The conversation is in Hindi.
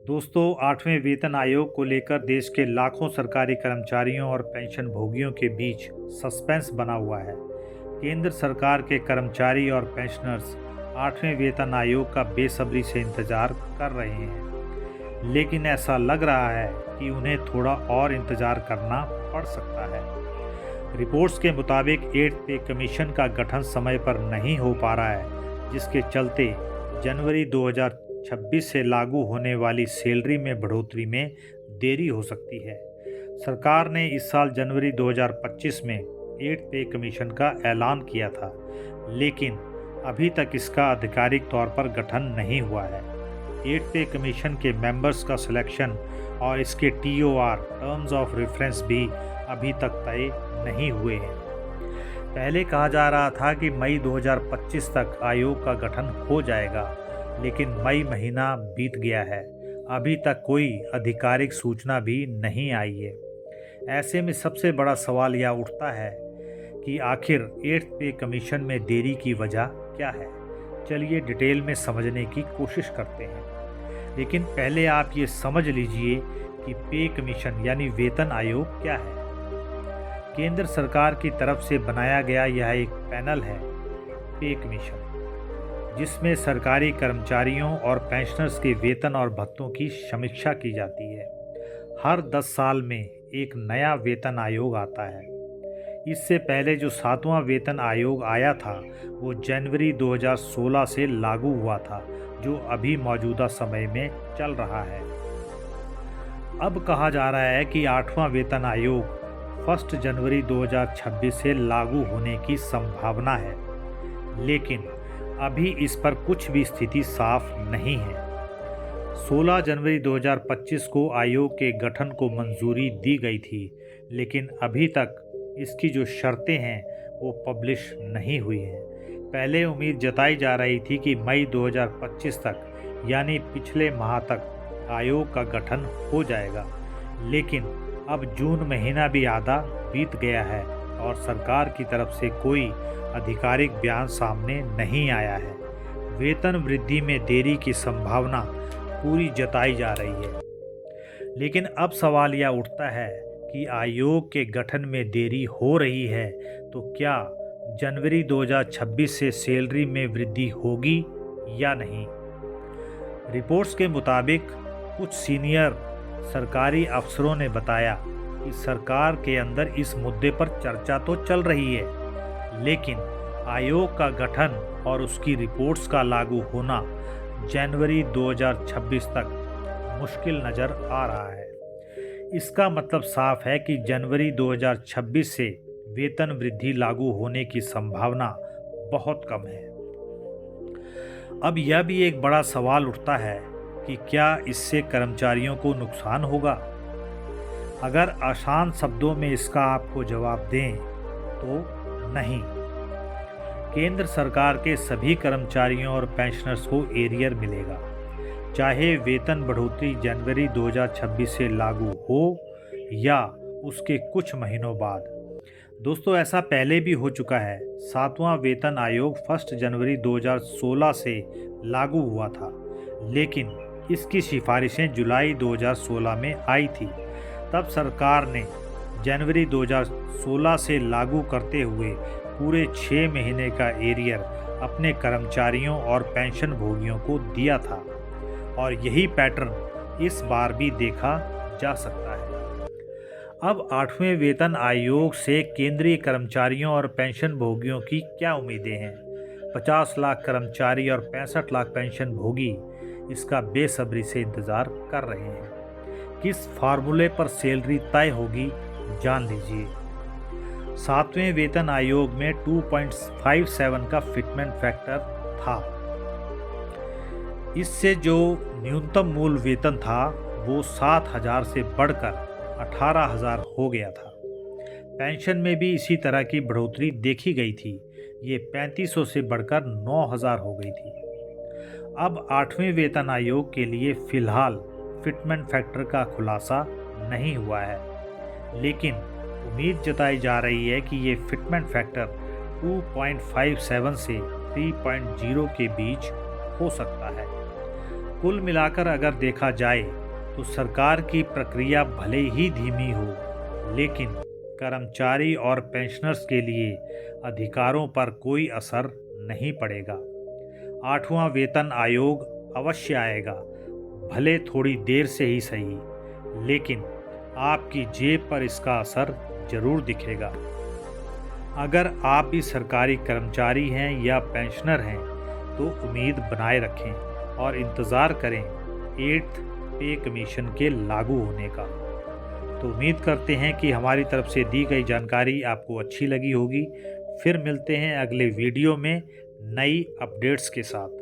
दोस्तों, 8वें वेतन आयोग को लेकर देश के लाखों सरकारी कर्मचारियों और पेंशन भोगियों के बीच सस्पेंस बना हुआ है। केंद्र सरकार के कर्मचारी और पेंशनर्स 8वें वेतन आयोग का बेसब्री से इंतजार कर रहे हैं, लेकिन ऐसा लग रहा है कि उन्हें थोड़ा और इंतजार करना पड़ सकता है। रिपोर्ट्स के मुताबिक 8th पे कमीशन का गठन समय पर नहीं हो पा रहा है, जिसके चलते जनवरी 2026 से लागू होने वाली सैलरी में बढ़ोतरी में देरी हो सकती है। सरकार ने इस साल जनवरी 2025 में 8th पे कमीशन का ऐलान किया था, लेकिन अभी तक इसका आधिकारिक तौर पर गठन नहीं हुआ है। 8th पे कमीशन के मेंबर्स का सिलेक्शन और इसके TOR टर्म्स ऑफ रेफरेंस भी अभी तक तय नहीं हुए हैं। पहले कहा जा रहा था कि मई 2025 तक आयोग का गठन हो जाएगा, लेकिन मई महीना बीत गया है, अभी तक कोई आधिकारिक सूचना भी नहीं आई है। ऐसे में सबसे बड़ा सवाल यह उठता है कि आखिर 8th पे कमीशन में देरी की वजह क्या है। चलिए डिटेल में समझने की कोशिश करते हैं, लेकिन पहले आप ये समझ लीजिए कि पे कमीशन यानी वेतन आयोग क्या है। केंद्र सरकार की तरफ से बनाया गया यह एक पैनल है, पे कमीशन, जिसमें सरकारी कर्मचारियों और पेंशनर्स के वेतन और भत्तों की समीक्षा की जाती है। हर 10 साल में एक नया वेतन आयोग आता है। इससे पहले जो 7वां वेतन आयोग आया था वो जनवरी 2016 से लागू हुआ था, जो अभी मौजूदा समय में चल रहा है। अब कहा जा रहा है कि 8वां वेतन आयोग 1 जनवरी 2026 से लागू होने की संभावना है, लेकिन अभी इस पर कुछ भी स्थिति साफ नहीं है। 16 जनवरी 2025 को आयोग के गठन को मंजूरी दी गई थी, लेकिन अभी तक इसकी जो शर्तें हैं वो पब्लिश नहीं हुई हैं। पहले उम्मीद जताई जा रही थी कि मई 2025 तक यानी पिछले माह तक आयोग का गठन हो जाएगा, लेकिन अब जून महीना भी आधा बीत गया है और सरकार की तरफ से कोई आधिकारिक बयान सामने नहीं आया है। वेतन वृद्धि में देरी की संभावना पूरी जताई जा रही है, लेकिन अब सवाल यह उठता है कि आयोग के गठन में देरी हो रही है तो क्या जनवरी 2026 से सैलरी में वृद्धि होगी या नहीं। रिपोर्ट्स के मुताबिक कुछ सीनियर सरकारी अफसरों ने बताया कि सरकार के अंदर इस मुद्दे पर चर्चा तो चल रही है, लेकिन आयोग का गठन और उसकी रिपोर्ट्स का लागू होना जनवरी 2026 तक मुश्किल नज़र आ रहा है। इसका मतलब साफ है कि जनवरी 2026 से वेतन वृद्धि लागू होने की संभावना बहुत कम है। अब यह भी एक बड़ा सवाल उठता है कि क्या इससे कर्मचारियों को नुकसान होगा। अगर आसान शब्दों में इसका आपको जवाब दें तो नहीं। केंद्र सरकार के सभी कर्मचारियों और पेंशनर्स को एरियर मिलेगा, चाहे वेतन बढ़ोतरी जनवरी 2026 से लागू हो या उसके कुछ महीनों बाद। दोस्तों, ऐसा पहले भी हो चुका है। 7वां वेतन आयोग 1 जनवरी 2016 से लागू हुआ था, लेकिन इसकी सिफारिशें जुलाई 2016 में आई थी। तब सरकार ने जनवरी 2016 से लागू करते हुए पूरे 6 महीने का एरियर अपने कर्मचारियों और पेंशन भोगियों को दिया था, और यही पैटर्न इस बार भी देखा जा सकता है। अब 8वें वेतन आयोग से केंद्रीय कर्मचारियों और पेंशन भोगियों की क्या उम्मीदें हैं। 50 लाख कर्मचारी और 65 लाख पेंशन भोगी इसका बेसब्री से इंतज़ार कर रहे हैं। किस फार्मूले पर सैलरी तय होगी, जान लीजिए। 7वें वेतन आयोग में 2.57 का फिटमेंट फैक्टर था। इससे जो न्यूनतम मूल वेतन था वो 7,000 से बढ़कर 18,000 हो गया था। पेंशन में भी इसी तरह की बढ़ोतरी देखी गई थी, ये 3500 से बढ़कर 9,000 हो गई थी। अब 8वें वेतन आयोग के लिए फ़िलहाल फिटमेंट फैक्टर का खुलासा नहीं हुआ है, लेकिन उम्मीद जताई जा रही है कि ये फिटमेंट फैक्टर 2.57 से 3.0 के बीच हो सकता है। कुल मिलाकर अगर देखा जाए तो सरकार की प्रक्रिया भले ही धीमी हो, लेकिन कर्मचारी और पेंशनर्स के लिए अधिकारों पर कोई असर नहीं पड़ेगा। 8वां वेतन आयोग अवश्य आएगा, भले थोड़ी देर से ही सही, लेकिन आपकी जेब पर इसका असर जरूर दिखेगा। अगर आप भी सरकारी कर्मचारी हैं या पेंशनर हैं तो उम्मीद बनाए रखें और इंतज़ार करें 8th पे कमीशन के लागू होने का। तो उम्मीद करते हैं कि हमारी तरफ से दी गई जानकारी आपको अच्छी लगी होगी। फिर मिलते हैं अगले वीडियो में नई अपडेट्स के साथ।